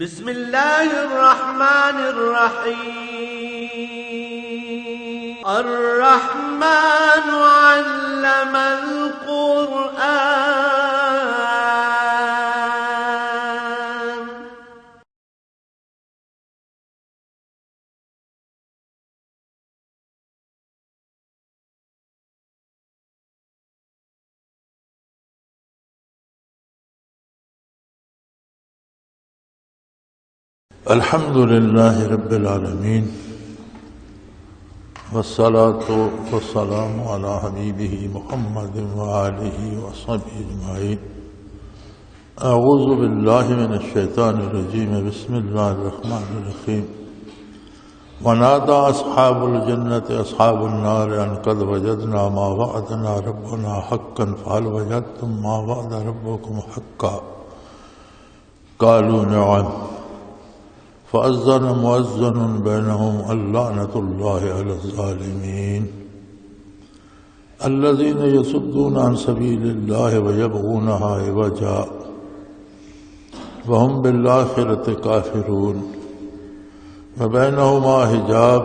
بسم اللہ الرحمن الرحیم الرحمن علم القرآن الحمد لله رب العالمين والصلاة والسلام على حبيبه محمد وآله وصحبه أجمعين. أعوذ بالله من الشيطان الرجيم. بسم الله الرحمن الرحيم. ونادى أصحاب الجنة أصحاب النار أن قد وجدنا ما وعدنا ربنا حقا فهل وجدتم ما وعد ربكم حقا قالوا نعم فأذن مؤذن بينهم اللعنة الله على الظالمين الذين يصدون عن سبيل الله ويبغونها عوجا وهم بالآخرة كافرون وبينهما حجاب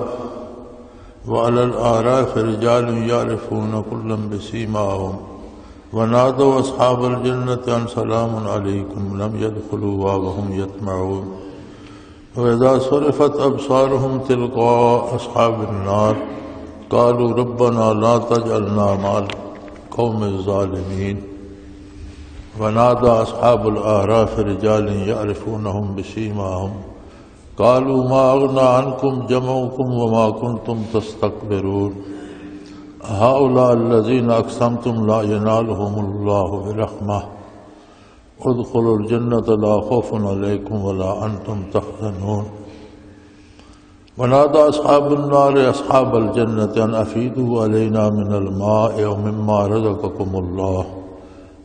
وعلى الأعراف رجال يعرفون كلا بسيماهم ونادوا أصحاب الجنة أن سلام عليكم لم يدخلوها وهم يطمعون وإذا صرفت أبصارهم تلقاء أصحاب النار قالوا ربنا لا تجعلنا مع القوم الظالمين ونادى أصحاب الأعراف رجال يعرفونهم بسيماهم قالوا ما أغنى عنكم جمعكم وما كنتم تستكبرون هؤلاء الذين أقسمتم لا ينالهم الله برحمة ادخلوا الجنة لا خوف عليكم ولا أنتم تحزنون ونادى أصحاب النار أصحاب الجنة أن أفيدوا علينا من الماء أو مما رزقكم الله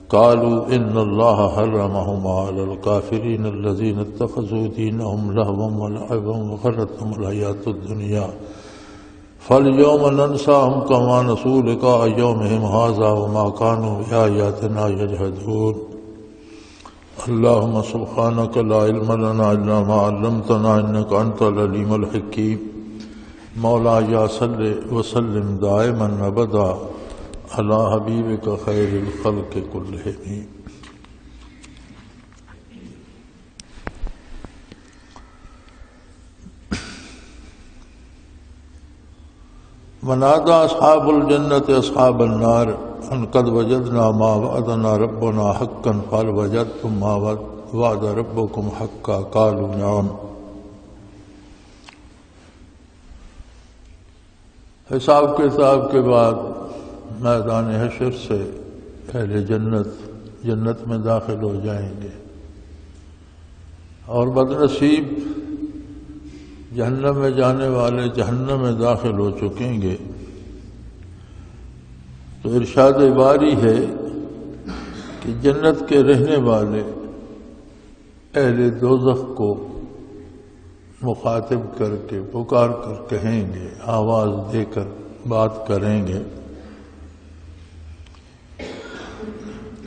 قالوا إن الله حرمهما على الكافرين الذين اتخذوا دينهم لهوا ولعبا وغرتهم الحياة الدنيا فاليوم ننساهم كما نسوا لقاء يومهم هذا وما كانوا بآياتنا يجحدون اللهم سبحانك لا علم لنا إلا ما علمتنا إنك أنت العليم الحكيم مولاي صل وسلم دائما أبدا على حبيبك خير الخلق كلهم. ونادى أصحاب الجنة أصحاب النار أن قد وجدنا ما وعدنا ربنا حقا فهل وجدتم ما وعد ربكم حقا قالوا نعم. حساب کتاب کے بعد میدان حشر سے اہل جنت میں داخل ہو جائیں گے اور بدنصیب جہنم میں جانے والے جہنم میں داخل ہو چکیں گے. تو ارشاد باری ہے کہ جنت کے رہنے والے اہل دوزخ کو مخاطب کر کے پکار کر کہیں گے، آواز دے کر بات کریں گے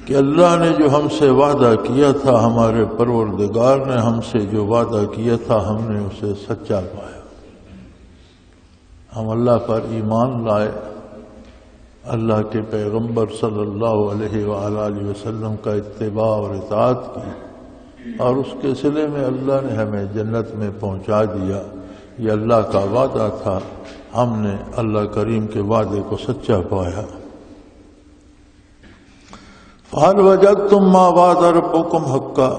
کہ اللہ نے جو ہم سے وعدہ کیا تھا، ہمارے پروردگار نے ہم سے جو وعدہ کیا تھا، ہم نے اسے سچا پایا. ہم اللہ پر ایمان لائے، اللہ کے پیغمبر صلی اللہ علیہ وآلہ وسلم کا اتباع اور اطاعت کی، اور اس کے صلے میں اللہ نے ہمیں جنت میں پہنچا دیا. یہ اللہ کا وعدہ تھا، ہم نے اللہ کریم کے وعدے کو سچا پایا. فَهَلْ وَجَدْتُمْ مَا وَعَدَ رَبُّكُمْ حَقًّا،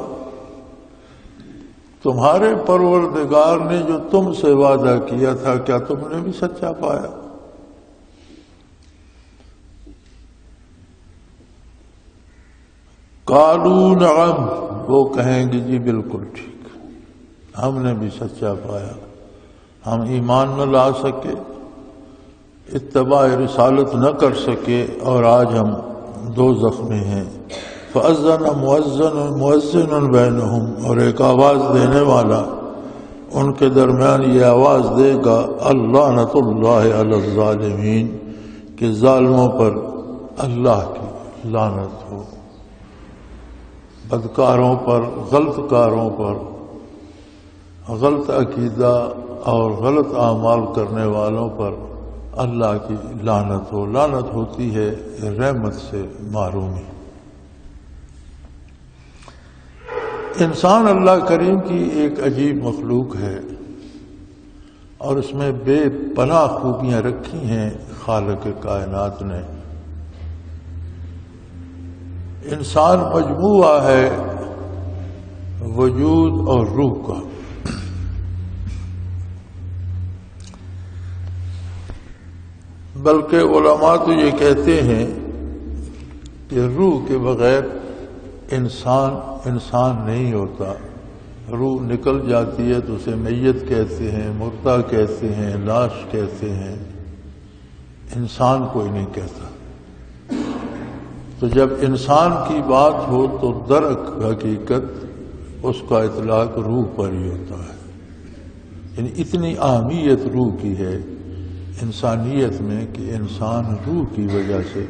تمہارے پروردگار نے جو تم سے وعدہ کیا تھا کیا تم نے بھی سچا پایا؟ قالوا نعم، وہ کہیں گے جی بالکل ٹھیک، ہم نے بھی سچا پایا. ہم ایمان نہ لا سکے، اتباع رسالت نہ کر سکے، اور آج ہم دوزخ میں ہیں. فأذن مؤذن بینہم، اور ایک آواز دینے والا ان کے درمیان یہ آواز دے گا اللعنۃ اللہ علی الظالمین، کہ ظالموں پر اللہ کی لعنت ہو، بدکاروں پر، غلط کاروں پر غلط عقیدہ اور غلط اعمال کرنے والوں پر اللہ کی لعنت ہو۔ لعنت ہوتی ہے رحمت سے محرومی۔ انسان اللہ کریم کی ایک عجیب مخلوق ہے اور اس میں بے پناہ خوبیاں رکھی ہیں خالق کائنات نے۔ انسان مجموعہ ہے وجود اور روح کا۔ بلکہ علماء تو یہ کہتے ہیں کہ روح کے بغیر انسان نہیں ہوتا۔ روح نکل جاتی ہے تو اسے میت کہتے ہیں، مردہ کہتے ہیں، لاش کہتے ہیں، انسان کوئی نہیں کہتا۔ تو جب انسان کی بات ہو تو در حقیقت اس کا اطلاق روح پر ہی ہوتا ہے۔ یعنی اتنی اہمیت روح کی ہے انسانیت میں کہ انسان روح کی وجہ سے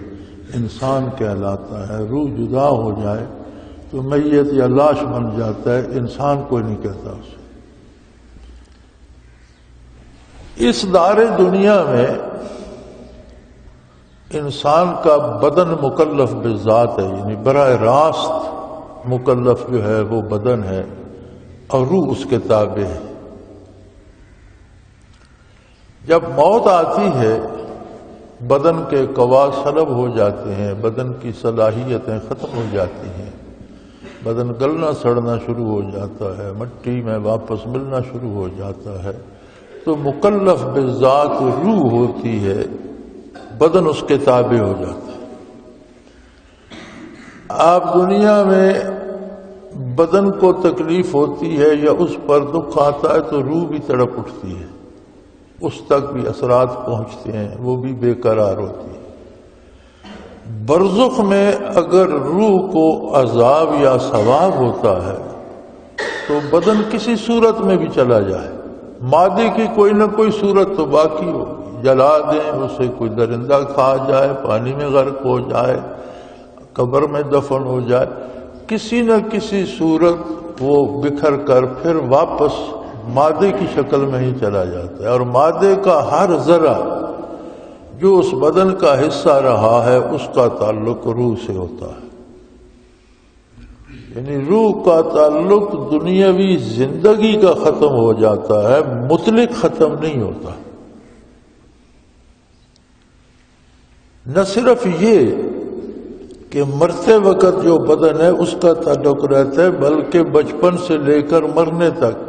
انسان کہلاتا ہے۔ روح جدا ہو جائے تو میت یا لاش بن جاتا ہے، انسان کوئی نہیں کہتا اسے۔ اس دار دنیا میں انسان کا بدن مکلف بذات ہے، یعنی براہ راست مکلف جو ہے وہ بدن ہے اور روح اس کے تابع ہے۔ جب موت آتی ہے بدن کے قوا سلب ہو جاتے ہیں، بدن کی صلاحیتیں ختم ہو جاتی ہیں، بدن گلنا سڑنا شروع ہو جاتا ہے، مٹی میں واپس ملنا شروع ہو جاتا ہے، تو مکلف بذات روح ہوتی ہے، بدن اس کے تابع ہو جاتا ہے۔ آپ دنیا میں بدن کو تکلیف ہوتی ہے یا اس پر دکھ آتا ہے تو روح بھی تڑپ اٹھتی ہے، اس تک بھی اثرات پہنچتے ہیں، وہ بھی بے قرار ہوتی ہے۔ برزخ میں اگر روح کو عذاب یا ثواب ہوتا ہے تو بدن کسی صورت میں بھی چلا جائے، مادے کی کوئی نہ کوئی صورت تو باقی ہو، جلا دیں اسے، کوئی درندہ کھا جائے، پانی میں غرق ہو جائے، قبر میں دفن ہو جائے، کسی نہ کسی صورت وہ بکھر کر پھر واپس مادے کی شکل میں ہی چلا جاتا ہے۔ اور مادے کا ہر ذرہ جو اس بدن کا حصہ رہا ہے اس کا تعلق روح سے ہوتا ہے۔ یعنی روح کا تعلق دنیاوی زندگی کا ختم ہو جاتا ہے، مطلق ختم نہیں ہوتا۔ نہ صرف یہ کہ مرتے وقت جو بدن ہے اس کا تعلق رہتا ہے، بلکہ بچپن سے لے کر مرنے تک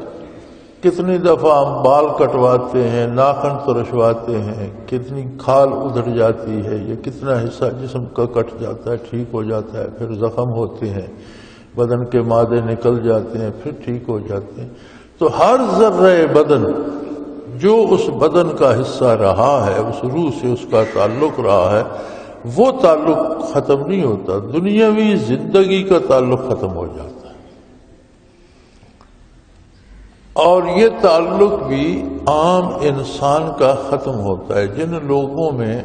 کتنی دفعہ ہم بال کٹواتے ہیں، ناخن ترشواتے ہیں، کتنی کھال ادھر جاتی ہے، یہ کتنا حصہ جسم کا کٹ جاتا ہے، ٹھیک ہو جاتا ہے، پھر زخم ہوتے ہیں، بدن کے مادے نکل جاتے ہیں، پھر ٹھیک ہو جاتے ہیں۔ تو ہر ذرہ بدن جو اس بدن کا حصہ رہا ہے، اس روح سے اس کا تعلق رہا ہے، وہ تعلق ختم نہیں ہوتا، دنیاوی زندگی کا تعلق ختم ہو جاتا ہے۔ اور یہ تعلق بھی عام انسان کا ختم ہوتا ہے۔ جن لوگوں میں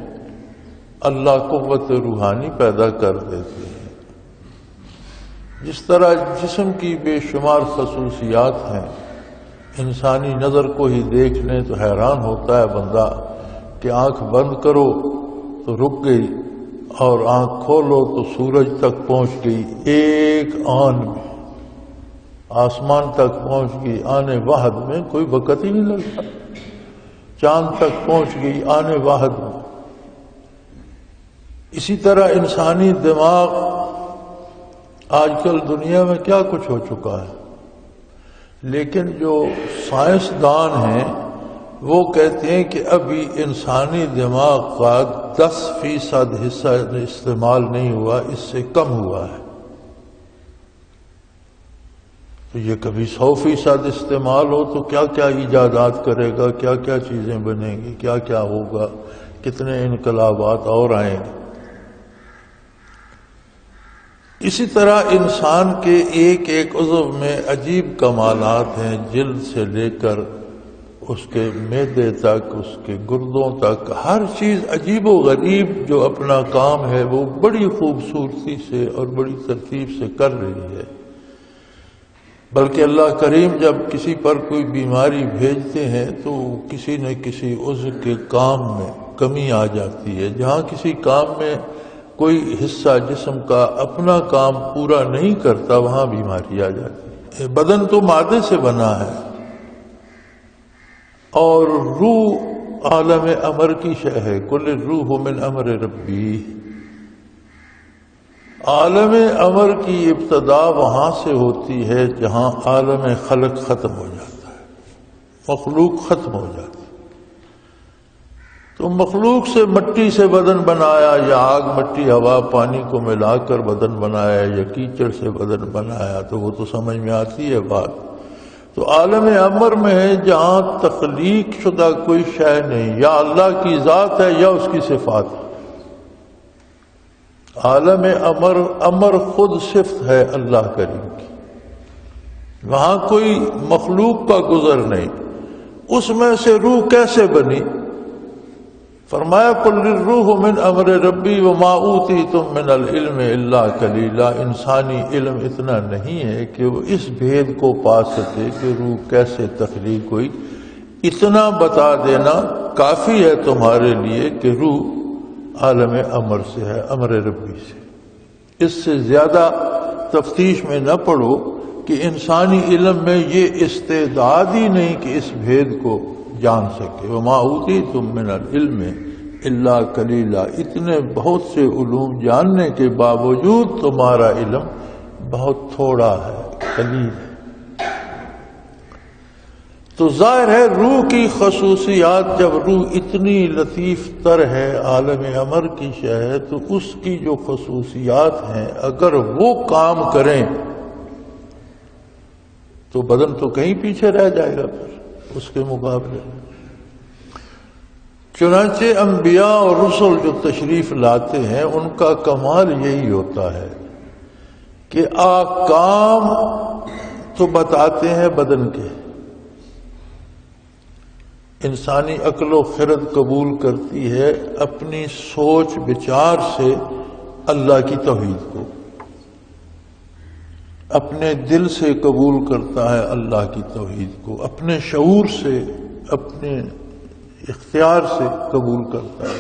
اللہ قوت روحانی پیدا کر دیتے ہیں، جس طرح جسم کی بے شمار خصوصیات ہیں، انسانی نظر کو ہی دیکھ لیں تو حیران ہوتا ہے بندہ کہ آنکھ بند کرو تو رک گئی اور آنکھ کھولو تو سورج تک پہنچ گئی ایک آن میں، آسمان تک پہنچ گئی آنے واحد میں، کوئی وقت ہی نہیں لگتا، چاند تک پہنچ گئی آنے واحد میں۔ اسی طرح انسانی دماغ آج کل دنیا میں کیا کچھ ہو چکا ہے، لیکن جو سائنسدان ہیں وہ کہتے ہیں کہ ابھی انسانی دماغ کا 10% حصہ استعمال نہیں ہوا، اس سے کم ہوا ہے۔ تو یہ کبھی 100% استعمال ہو تو کیا کیا ایجادات کرے گا، کیا کیا چیزیں بنیں گی، کیا کیا ہوگا، کتنے انقلابات اور آئیں گے۔ اسی طرح انسان کے ایک ایک عضو میں عجیب کمالات ہیں، جلد سے لے کر اس کے معدے تک، اس کے گردوں تک، ہر چیز عجیب و غریب جو اپنا کام ہے وہ بڑی خوبصورتی سے اور بڑی ترتیب سے کر رہی ہے۔ بلکہ اللہ کریم جب کسی پر کوئی بیماری بھیجتے ہیں تو کسی نہ کسی عضو کے کام میں کمی آ جاتی ہے. جہاں کسی کام میں کوئی حصہ جسم کا اپنا کام پورا نہیں کرتا وہاں بیماری آ جاتی ہے. بدن تو مادے سے بنا ہے اور روح عالم امر کی شے ہے. کل الروح من امر ربی. عالم امر کی ابتدا وہاں سے ہوتی ہے جہاں عالم خلق ختم ہو جاتا ہے، مخلوق ختم ہو جاتی ہے. تو مخلوق سے مٹی سے بدن بنایا یا آگ مٹی ہوا پانی کو ملا کر بدن بنایا یا کیچڑ سے بدن بنایا تو وہ تو سمجھ میں آتی ہے بات. تو عالم امر میں ہے جہاں تخلیق شدہ کوئی شے نہیں، یا اللہ کی ذات ہے یا اس کی صفات ہے. عالم امر خود صفت ہے اللہ کریم کی، وہاں کوئی مخلوق کا گزر نہیں. اس میں سے روح کیسے بنی؟ فرمایا قل الروح من امر ربی وما اوتیتم من العلم الا قلیلا. انسانی علم اتنا نہیں ہے کہ وہ اس بھید کو پا سکے کہ روح کیسے تخلیق ہوئی. اتنا بتا دینا کافی ہے تمہارے لیے کہ روح عالم امر سے ہے، امر ربی سے. اس سے زیادہ تفتیش میں نہ پڑو کہ انسانی علم میں یہ استعداد ہی نہیں کہ اس بھید کو جان سکے. وما اوتیتم من العلم الا قلیلا. اتنے بہت سے علوم جاننے کے باوجود تمہارا علم بہت تھوڑا ہے، قلیل ہے. تو ظاہر ہے روح کی خصوصیات، جب روح اتنی لطیف تر ہے، عالم امر کی شے ہے، تو اس کی جو خصوصیات ہیں اگر وہ کام کریں تو بدن تو کہیں پیچھے رہ جائے گا پھر اس کے مقابلے. چنانچہ انبیاء اور رسل جو تشریف لاتے ہیں ان کا کمال یہی ہوتا ہے کہ احکام تو بتاتے ہیں بدن کے. انسانی عقل و خرد قبول کرتی ہے اپنی سوچ بچار سے اللہ کی توحید کو، اپنے دل سے قبول کرتا ہے اللہ کی توحید کو، اپنے شعور سے، اپنے اختیار سے قبول کرتا ہے.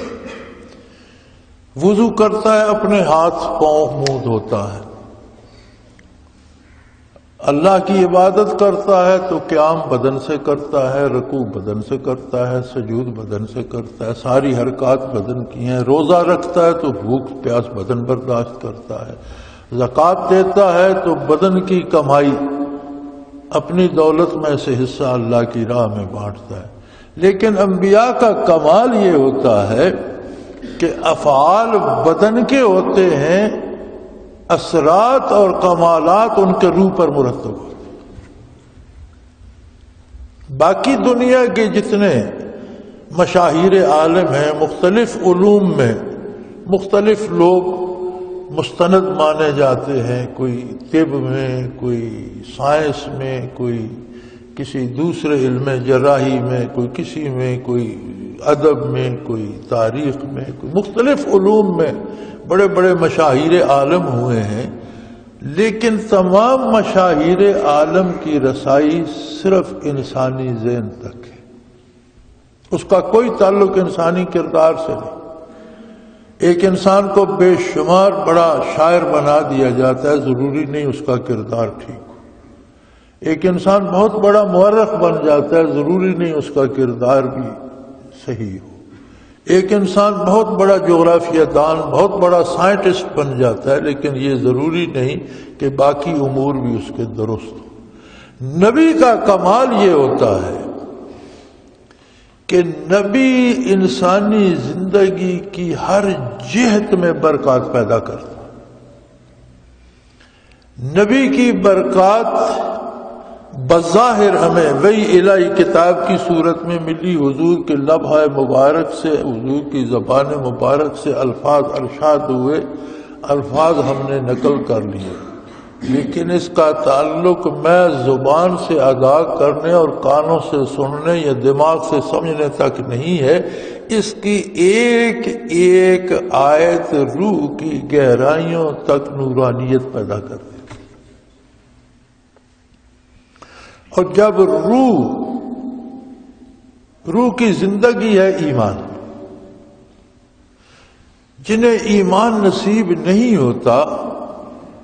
وضو کرتا ہے اپنے ہاتھ پاؤں منہ دھوتا ہے. اللہ کی عبادت کرتا ہے تو قیام بدن سے کرتا ہے، رکوع بدن سے کرتا ہے، سجود بدن سے کرتا ہے، ساری حرکات بدن کی ہیں. روزہ رکھتا ہے تو بھوک پیاس بدن برداشت کرتا ہے. زکوٰۃ دیتا ہے تو بدن کی کمائی اپنی دولت میں سے حصہ اللہ کی راہ میں بانٹتا ہے. لیکن انبیاء کا کمال یہ ہوتا ہے کہ افعال بدن کے ہوتے ہیں، اثرات اور کمالات ان کے روح پر مرتب ہوتے ہیں. باقی دنیا کے جتنے مشاہیر عالم ہیں مختلف علوم میں مختلف لوگ مستند مانے جاتے ہیں، کوئی طب میں، کوئی سائنس میں، کوئی کسی دوسرے علم جراحی میں، کوئی کسی میں، کوئی ادب میں، کوئی تاریخ میں، کوئی مختلف علوم میں بڑے بڑے مشاہیر عالم ہوئے ہیں. لیکن تمام مشاہیر عالم کی رسائی صرف انسانی ذہن تک ہے، اس کا کوئی تعلق انسانی کردار سے نہیں. ایک انسان کو بے شمار بڑا شاعر بنا دیا جاتا ہے، ضروری نہیں اس کا کردار ٹھیک ہو. ایک انسان بہت بڑا مورخ بن جاتا ہے، ضروری نہیں اس کا کردار بھی صحیح ہو. ایک انسان بہت بڑا جغرافیہ دان، بہت بڑا سائنٹسٹ بن جاتا ہے، لیکن یہ ضروری نہیں کہ باقی امور بھی اس کے درست ہو. نبی کا کمال یہ ہوتا ہے کہ نبی انسانی زندگی کی ہر جہت میں برکات پیدا کرتا. نبی کی برکات بظاہر ہمیں وہی الہی کتاب کی صورت میں ملی، حضور کے لبھہ مبارک سے، حضور کی زبان مبارک سے الفاظ ارشاد ہوئے، الفاظ ہم نے نقل کر لیے. لیکن اس کا تعلق میں زبان سے ادا کرنے اور کانوں سے سننے یا دماغ سے سمجھنے تک نہیں ہے. اس کی ایک ایک آیت روح کی گہرائیوں تک نورانیت پیدا کرتی. اور جب روح کی زندگی ہے ایمان، جنہیں ایمان نصیب نہیں ہوتا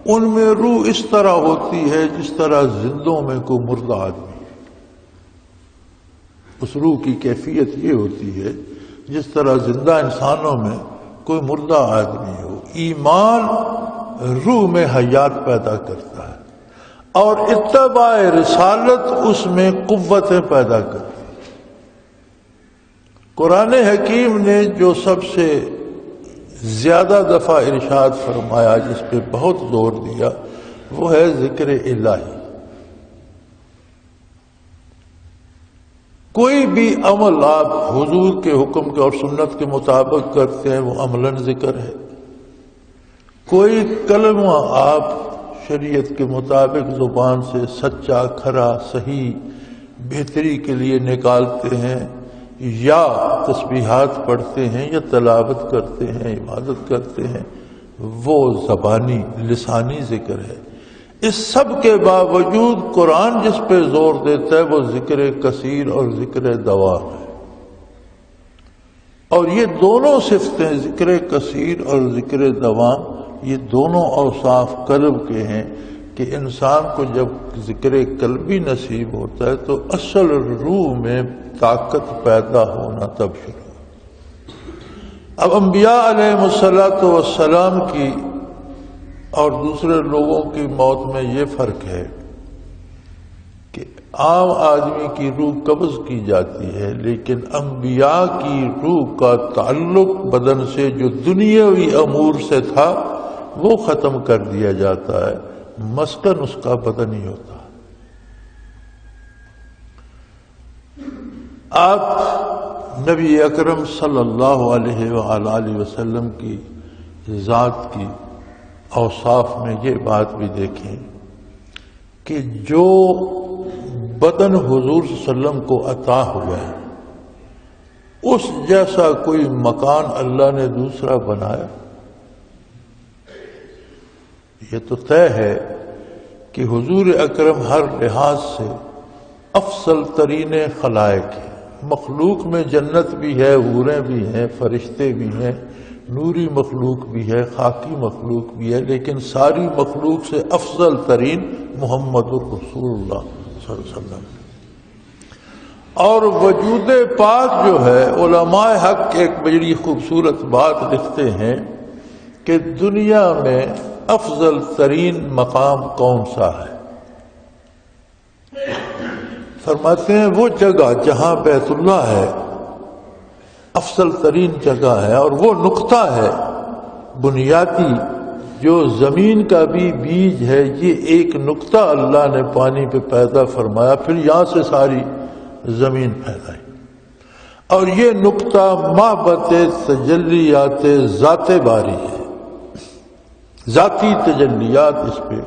ان میں روح اس طرح ہوتی ہے جس طرح زندوں میں کوئی مردہ آدمی۔ اس روح کی کیفیت یہ ہوتی ہے جس طرح زندہ انسانوں میں کوئی مردہ آدمی ہو۔ ایمان روح میں حیات پیدا کرتا ہے اور اتباع رسالت اس میں قوتیں پیدا کرتی ہے۔ قرآن حکیم نے جو سب سے زیادہ دفعہ ارشاد فرمایا، جس پہ بہت زور دیا، وہ ہے ذکر الہی۔ کوئی بھی عمل آپ حضور کے حکم کے اور سنت کے مطابق کرتے ہیں وہ عملاً ذکر ہے۔ کوئی کلمہ آپ شریعت کے مطابق زبان سے سچا، کھرا، صحیح، بہتری کے لیے نکالتے ہیں، یا تسبیحات پڑھتے ہیں یا تلاوت کرتے ہیں، عبادت کرتے ہیں، وہ زبانی لسانی ذکر ہے۔ اس سب کے باوجود قرآن جس پہ زور دیتا ہے وہ ذکر کثیر اور ذکر دوام ہے۔ اور یہ دونوں صفتیں، ذکر کثیر اور ذکر دوام، یہ دونوں اوصاف قلب کے ہیں کہ انسان کو جب ذکر قلبی نصیب ہوتا ہے تو اصل روح میں طاقت پیدا ہونا تب شروع۔ اب انبیاء علیہ السلام کی اور دوسرے لوگوں کی موت میں یہ فرق ہے کہ عام آدمی کی روح قبض کی جاتی ہے، لیکن انبیاء کی روح کا تعلق بدن سے جو دنیاوی امور سے تھا وہ ختم کر دیا جاتا ہے، مسکن اس کا بدن ہی ہوتا ہے۔ آپ نبی اکرم صلی اللہ علیہ وآلہ وسلم کی ذات کی اوصاف میں یہ بات بھی دیکھیں کہ جو بدن حضور صلی اللہ علیہ وسلم کو عطا ہوا ہے اس جیسا کوئی مکان اللہ نے دوسرا بنایا؟ یہ تو طے ہے کہ حضور اکرم ہر لحاظ سے افضل ترین خلائق ہے۔ مخلوق میں جنت بھی ہے، حوریں بھی ہیں، فرشتے بھی ہیں، نوری مخلوق بھی ہے، خاکی مخلوق بھی ہے، لیکن ساری مخلوق سے افضل ترین محمد الرسول اللہ صلی اللہ علیہ وسلم۔ اور وجود پاک جو ہے، علماء حق ایک بڑی خوبصورت بات لکھتے ہیں کہ دنیا میں افضل ترین مقام کون سا ہے؟ فرماتے ہیں وہ جگہ جہاں بیت اللہ ہے افضل ترین جگہ ہے، اور وہ نقطہ ہے بنیادی جو زمین کا بھی بیج ہے، یہ ایک نقطہ اللہ نے پانی پہ پیدا فرمایا، پھر یہاں سے ساری زمین پھیلائی، اور یہ نقطہ محبت تجلیات ذات باری ہے، ذاتی تجلیات اس پہ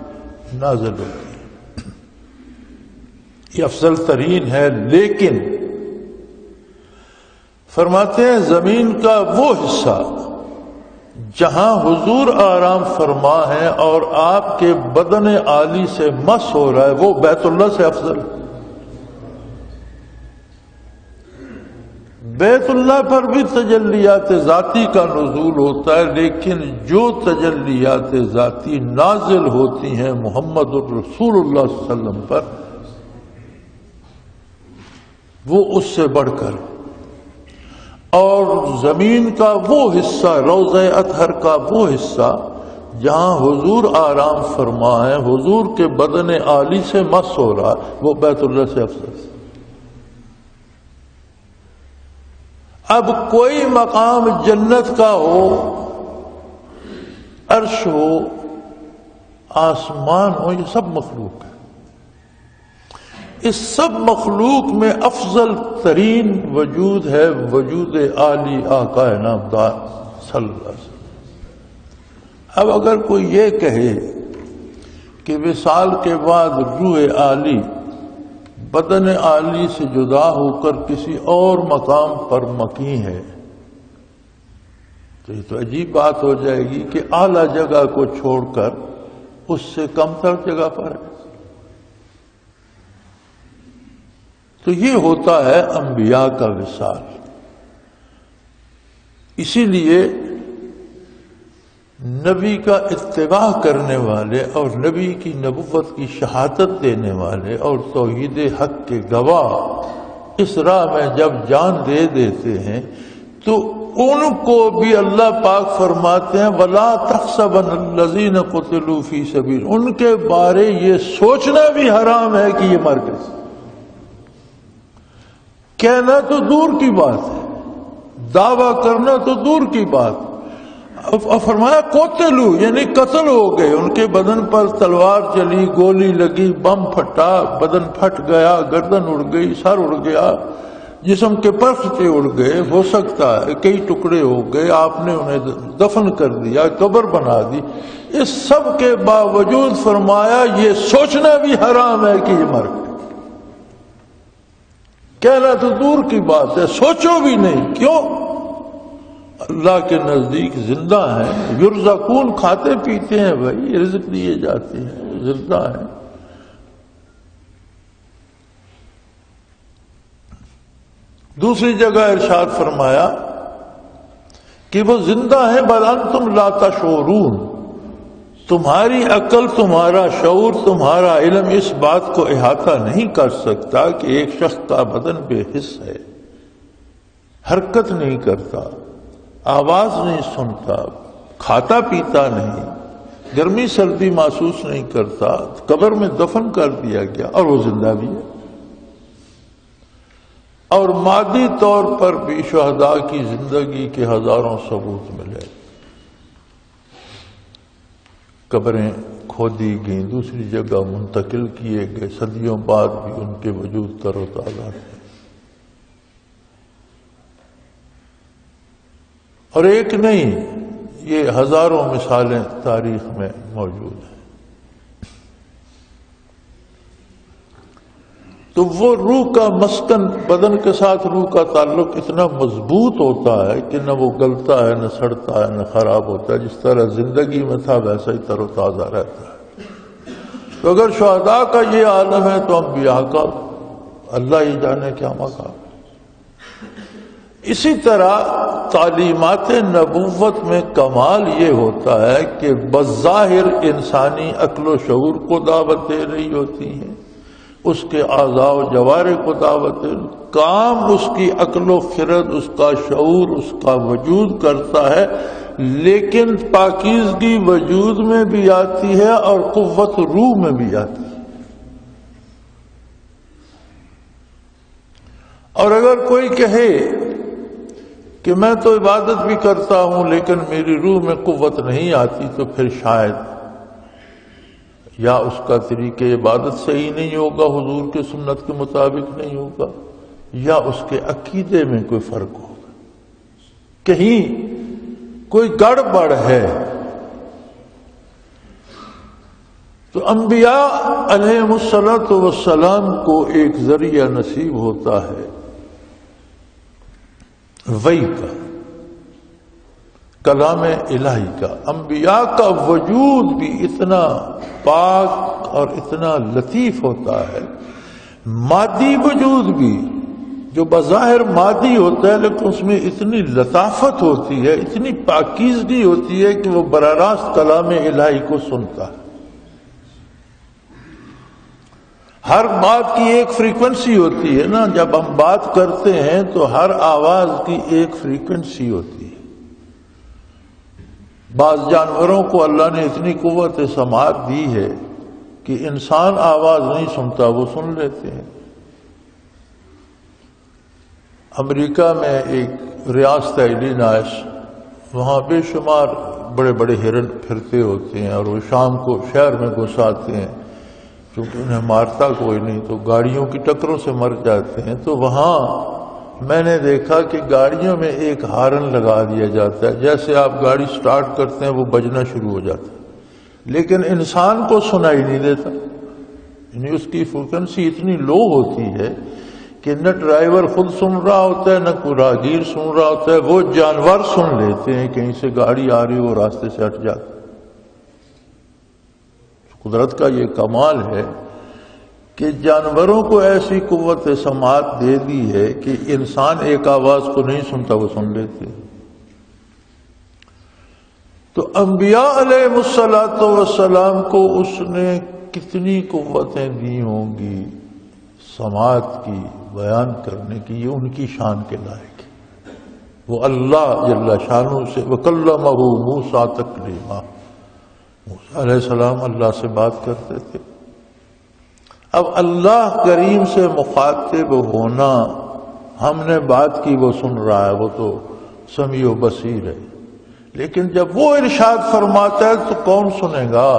نازل ہوتی ہیں، یہ افضل ترین ہے۔ لیکن فرماتے ہیں زمین کا وہ حصہ جہاں حضور آرام فرما ہے اور آپ کے بدن عالی سے مس ہو رہا ہے، وہ بیت اللہ سے افضل ہے۔ بیت اللہ پر بھی تجلیات ذاتی کا نزول ہوتا ہے، لیکن جو تجلیات ذاتی نازل ہوتی ہیں محمد الرسول اللہ صلی اللہ علیہ وسلم پر، وہ اس سے بڑھ کر، اور زمین کا وہ حصہ، روضہ اطہر کا وہ حصہ جہاں حضور آرام فرما ہے، حضور کے بدن عالی سے مس ہو رہا، وہ بیت اللہ سے افضل ہے۔ اب کوئی مقام جنت کا ہو، عرش ہو، آسمان ہو، یہ سب مخلوق ہے۔ اس سب مخلوق میں افضل ترین وجود ہے وجود عالی آقا نامدار صلی اللہ علیہ وسلم۔ اب اگر کوئی یہ کہے کہ وصال کے بعد روح عالی بدن عالی سے جدا ہو کر کسی اور مقام پر مقیم ہے، تو یہ تو عجیب بات ہو جائے گی کہ اعلیٰ جگہ کو چھوڑ کر اس سے کم تر جگہ پر ہے۔ تو یہ ہوتا ہے انبیاء کا وصال۔ اسی لیے نبی کا اتباع کرنے والے اور نبی کی نبوت کی شہادت دینے والے اور توحید حق کے گواہ اس راہ میں جب جان دے دیتے ہیں تو ان کو بھی اللہ پاک فرماتے ہیں وَلَا تَحْسَبَنَّ الَّذِينَ قُتِلُوا فِي سَبِيلِ، ان کے بارے یہ سوچنا بھی حرام ہے کہ یہ مر گئے۔ کہنا تو دور کی بات ہے، دعویٰ کرنا تو دور کی بات۔ فرمایا قتلوا یعنی قتل ہو گئے، ان کے بدن پر تلوار چلی، گولی لگی، بم پھٹا، بدن پھٹ گیا، گردن اڑ گئی، سر اڑ گیا، جسم کے پرخچے اڑ گئے، ہو سکتا ہے کئی ٹکڑے ہو گئے، آپ نے انہیں دفن کر دیا، قبر بنا دی۔ اس سب کے باوجود فرمایا یہ سوچنا بھی حرام ہے کہ یہ مر گئے۔ کہنا تو دور کی بات ہے، سوچو بھی نہیں۔ کیوں؟ اللہ کے نزدیک زندہ ہیں، یرزقون، کھاتے پیتے ہیں، بھائی رزق دیے جاتے ہیں، زندہ ہیں۔ دوسری جگہ ارشاد فرمایا کہ وہ زندہ ہیں بل انتم لا تشعرون، تمہاری عقل، تمہارا شعور، تمہارا علم اس بات کو احاطہ نہیں کر سکتا کہ ایک شخص کا بدن بے حس ہے، حرکت نہیں کرتا، آواز نہیں سنتا، کھاتا پیتا نہیں، گرمی سردی محسوس نہیں کرتا، قبر میں دفن کر دیا گیا اور وہ زندہ بھی ہے۔ اور مادی طور پر بھی شہداء کی زندگی کے ہزاروں ثبوت ملے۔ قبریں کھودی گئیں، دوسری جگہ منتقل کیے گئے، صدیوں بعد بھی ان کے وجود تر و تازہ تھے۔ اور ایک نہیں، یہ ہزاروں مثالیں تاریخ میں موجود ہیں۔ تو وہ روح کا مسکن، بدن کے ساتھ روح کا تعلق اتنا مضبوط ہوتا ہے کہ نہ وہ گلتا ہے، نہ سڑتا ہے، نہ خراب ہوتا ہے، جس طرح زندگی میں تھا ویسا ہی تر و تازہ رہتا ہے۔ تو اگر شہداء کا یہ عالم ہے تو انبیاء کا اللہ ہی جانے کیا مقام۔ اسی طرح تعلیمات نبوت میں کمال یہ ہوتا ہے کہ بظاہر انسانی عقل و شعور کو دعوت دے رہی ہوتی ہیں، اس کے اعضاء و جوارح کو دعوت، کام اس کی عقل و خرد، اس کا شعور، اس کا وجود کرتا ہے، لیکن پاکیزگی وجود میں بھی آتی ہے اور قوت روح میں بھی آتی ہے۔ اور اگر کوئی کہے کہ میں تو عبادت بھی کرتا ہوں لیکن میری روح میں قوت نہیں آتی، تو پھر شاید یا اس کا طریقہ عبادت صحیح نہیں ہوگا، حضور کے سنت کے مطابق نہیں ہوگا، یا اس کے عقیدے میں کوئی فرق ہوگا، کہیں کوئی گڑبڑ ہے۔ تو انبیاء علیہم الصلاۃ والسلام کو ایک ذریعہ نصیب ہوتا ہے وحی کا، کلام الہی کا۔ انبیاء کا وجود بھی اتنا پاک اور اتنا لطیف ہوتا ہے، مادی وجود بھی جو بظاہر مادی ہوتا ہے لیکن اس میں اتنی لطافت ہوتی ہے، اتنی پاکیزگی ہوتی ہے کہ وہ براہ راست کلام الہی کو سنتا ہے۔ ہر بات کی ایک فریکوینسی ہوتی ہے نا، جب ہم بات کرتے ہیں تو ہر آواز کی ایک فریکوینسی ہوتی ہے۔ بعض جانوروں کو اللہ نے اتنی قوت سماعت دی ہے کہ انسان آواز نہیں سنتا، وہ سن لیتے ہیں۔ امریکہ میں ایک ریاست ہے الینوائس، وہاں بے شمار بڑے بڑے ہرن پھرتے ہوتے ہیں اور وہ شام کو شہر میں گھس آتے ہیں، کیونکہ انہیں مارتا کوئی نہیں تو گاڑیوں کی ٹکروں سے مر جاتے ہیں۔ تو وہاں میں نے دیکھا کہ گاڑیوں میں ایک ہارن لگا دیا جاتا ہے، جیسے آپ گاڑی سٹارٹ کرتے ہیں وہ بجنا شروع ہو جاتا ہے، لیکن انسان کو سنائی نہیں دیتا، یعنی اس کی فریکوینسی اتنی لو ہوتی ہے کہ نہ ڈرائیور خود سن رہا ہوتا ہے، نہ کوئی راہگیر سن رہا ہوتا ہے، وہ جانور سن لیتے ہیں، کہیں سے گاڑی آ رہی ہو راستے سے ہٹ جاتا ہے۔ قدرت کا یہ کمال ہے کہ جانوروں کو ایسی قوت سماعت دے دی ہے کہ انسان ایک آواز کو نہیں سنتا، وہ سن لیتے. تو انبیاء علیہ الصلوۃ والسلام کو اس نے کتنی قوتیں دی ہوں گی سماعت کی، بیان کرنے کی، یہ ان کی شان کے لائق ہے. وہ اللہ جل شانہ سے وکلمہ موسیٰ تکلیما، موسیٰ علیہ السلام اللہ سے بات کرتے تھے. اب اللہ کریم سے مخاطب ہونا، ہم نے بات کی وہ سن رہا ہے، وہ تو سمیع و بصیر ہے، لیکن جب وہ ارشاد فرماتا ہے تو کون سنے گا؟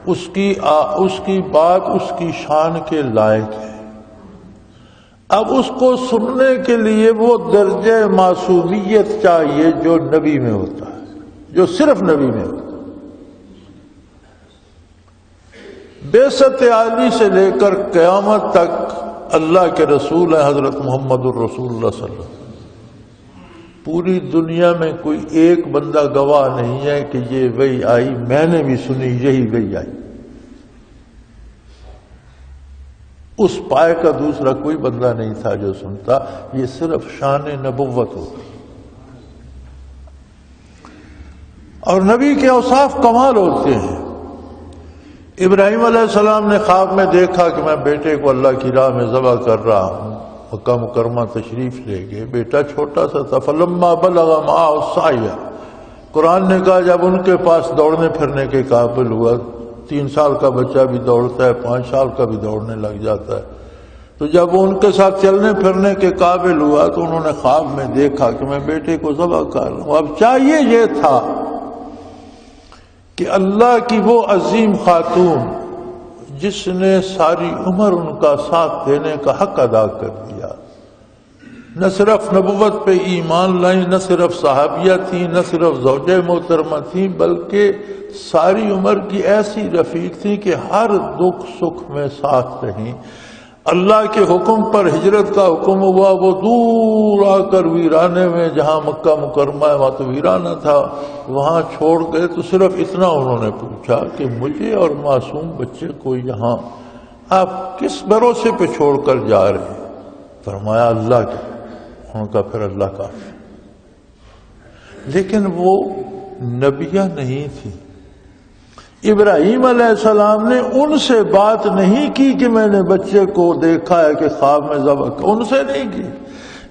اس کی بات اس کی شان کے لائق ہے. اب اس کو سننے کے لیے وہ درجہ معصومیت چاہیے جو نبی میں ہوتا ہے، جو صرف نبی میں ہوتا ہے. بعثت عالی سے لے کر قیامت تک اللہ کے رسول ہیں حضرت محمد الرسول اللہ صلی اللہ علیہ وسلم. پوری دنیا میں کوئی ایک بندہ گواہ نہیں ہے کہ یہ وحی آئی، میں نے بھی سنی، یہی وحی آئی. اس پائے کا دوسرا کوئی بندہ نہیں تھا جو سنتا. یہ صرف شان نبوت ہوتی. اور نبی کے اوصاف کمال ہوتے ہیں. ابراہیم علیہ السلام نے خواب میں دیکھا کہ میں بیٹے کو اللہ کی راہ میں ذبح کر رہا ہوں. مکہ مکرمہ تشریف لے گئے، بیٹا چھوٹا سا تھا. فلما بلغ معه السعی، قرآن نے کہا جب ان کے پاس دوڑنے پھرنے کے قابل ہوا، 3 سال کا بچہ بھی دوڑتا ہے، 5 سال کا بھی دوڑنے لگ جاتا ہے. تو جب وہ ان کے ساتھ چلنے پھرنے کے قابل ہوا تو انہوں نے خواب میں دیکھا کہ میں بیٹے کو ذبح کر رہا ہوں. اب چاہیے یہ تھا کہ اللہ کی وہ عظیم خاتون جس نے ساری عمر ان کا ساتھ دینے کا حق ادا کر دیا، نہ صرف نبوت پہ ایمان لائیں، نہ صرف صحابیہ تھیں، نہ صرف زوجہ محترمہ تھیں، بلکہ ساری عمر کی ایسی رفیق تھیں کہ ہر دکھ سکھ میں ساتھ رہیں. اللہ کے حکم پر ہجرت کا حکم ہوا، وہ دور آ کر ویرانے میں، جہاں مکہ مکرمہ ہے وہاں تو ویرانہ تھا، وہاں چھوڑ گئے. تو صرف اتنا انہوں نے پوچھا کہ مجھے اور معصوم بچے کو یہاں آپ کس بھروسے پہ چھوڑ کر جا رہے ہیں؟ فرمایا اللہ کے. ان کا پھر اللہ کافی. لیکن وہ نبیہ نہیں تھی. ابراہیم علیہ السلام نے ان سے بات نہیں کی کہ میں نے بچے کو دیکھا ہے کہ خواب میں ذبح کر، ان سے نہیں کی.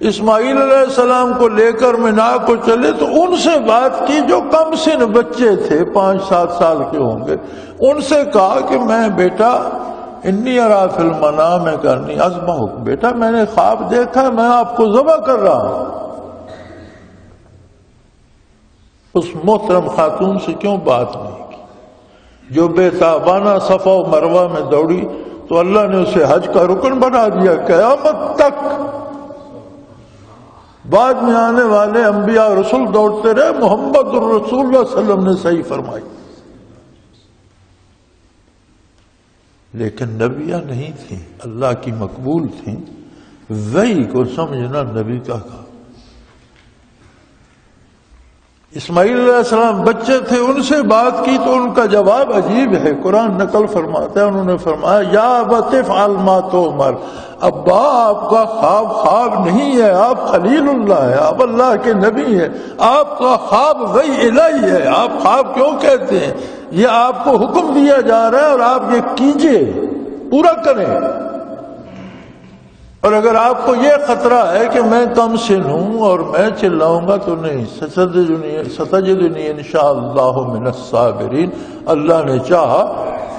اسماعیل علیہ السلام کو لے کر مینا کو چلے تو ان سے بات کی جو کم سن بچے تھے، 5-7 سال کے ہوں گے. ان سے کہا کہ میں بیٹا انی ارا فی المنام کرنی اذبحک، بیٹا میں نے خواب دیکھا، میں آپ کو ذبح کر رہا ہوں. اس محترم خاتون سے کیوں بات نہیں کی جو بے تابانہ صفا و مروہ میں دوڑی تو اللہ نے اسے حج کا رکن بنا دیا. قیامت تک بعد میں آنے والے انبیاء اور رسول دوڑتے رہے. محمد الرسول اللہ صلی اللہ علیہ وسلم نے صحیح فرمائی. لیکن نبیہ نہیں تھیں، اللہ کی مقبول تھیں. وحی کو سمجھنا نبی کا کام. اسماعیل علیہ السلام بچے تھے، ان سے بات کی تو ان کا جواب عجیب ہے. قرآن نقل فرماتا ہے انہوں نے فرمایا یا ابت افعل ما تؤمر، ابا آپ کا خواب نہیں ہے، آپ خلیل اللہ ہے، آپ اللہ کے نبی ہیں، آپ کا خواب وحی الہی ہے. آپ خواب کیوں کہتے ہیں؟ یہ آپ کو حکم دیا جا رہا ہے اور آپ یہ کیجئے، پورا کریں. اور اگر آپ کو یہ خطرہ ہے کہ میں کم سن ہوں اور میں چلاؤں گا تو نہیں، ستجدنی انشاءاللہ من الصابرین، اللہ نے چاہا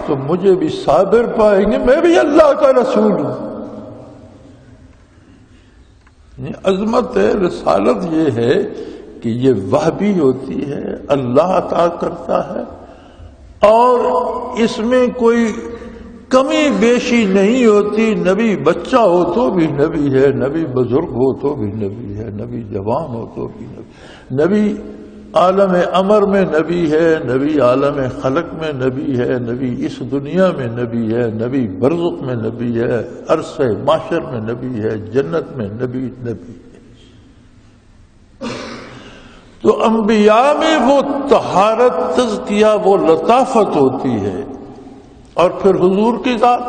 تو مجھے بھی صابر پائیں گے، میں بھی اللہ کا رسول ہوں. عظمت رسالت یہ ہے کہ یہ وحی ہوتی ہے، اللہ عطا کرتا ہے، اور اس میں کوئی کمی بیشی نہیں ہوتی. نبی بچہ ہو تو بھی نبی ہے، نبی بزرگ ہو تو بھی نبی ہے، نبی جوان ہو تو بھی نبی. نبی عالم امر میں نبی ہے، نبی عالم خلق میں نبی ہے، نبی اس دنیا میں نبی ہے، نبی برزخ میں نبی ہے، عرص معاشر میں نبی ہے، جنت میں نبی ہے. تو انبیاء میں وہ طہارت، تزکیہ، وہ لطافت ہوتی ہے. اور پھر حضور کی ذات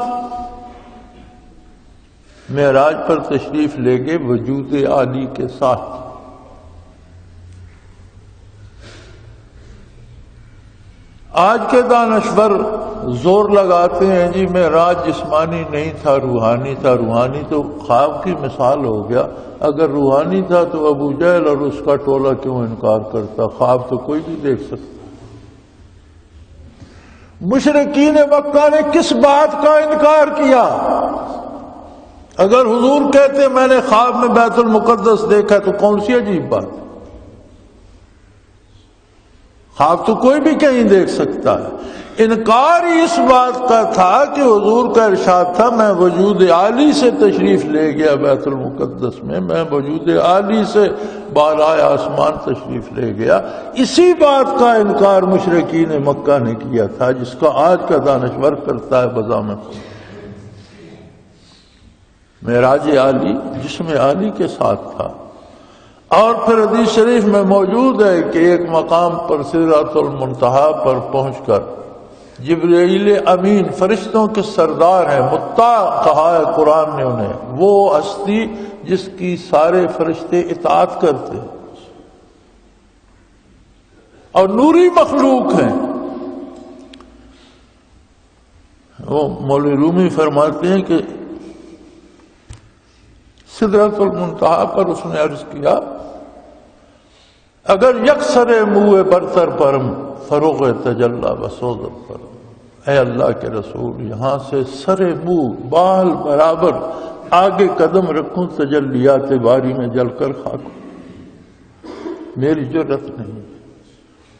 معراج پر تشریف لے گئے وجود عالی کے ساتھ. آج کے دانشور زور لگاتے ہیں جی معراج جسمانی نہیں تھا، روحانی تھا. روحانی تو خواب کی مثال ہو گیا. اگر روحانی تھا تو ابو جہل اور اس کا ٹولہ کیوں انکار کرتا؟ خواب تو کوئی بھی دیکھ سکتا. مشرکین مکہ نے کس بات کا انکار کیا؟ اگر حضور کہتے میں نے خواب میں بیت المقدس دیکھا تو کون سی عجیب بات؟ خواب تو کوئی بھی کہیں دیکھ سکتا ہے. انکار ہی اس بات کا تھا کہ حضور کا ارشاد تھا میں وجود عالی سے تشریف لے گیا بیت المقدس میں، میں وجود عالی سے بالائے آسمان تشریف لے گیا. اسی بات کا انکار مشرکین مکہ نے کیا تھا جس کا آج کا دانشور کرتا ہے بضامت. معراج عالی جسم عالی کے ساتھ تھا. اور پھر حدیث شریف میں موجود ہے کہ ایک مقام پر سدرۃ المنتہا پر پہنچ کر جبرائیل امین فرشتوں کے سردار ہیں، مطاع کہا ہے قرآن نے انہیں، وہ ہستی جس کی سارے فرشتے اطاعت کرتے اور نوری مخلوق ہیں. وہ مولوی رومی فرماتے ہیں کہ سدرۃ المنتہا پر اس نے عرض کیا اگر یکسر منہ برتر پرم فروغ تجلی بسوز پرم. اے اللہ کے رسول یہاں سے سر منہ بال برابر آگے قدم رکھوں تجلیات باری میں جل کر خاک میری جرت نہیں.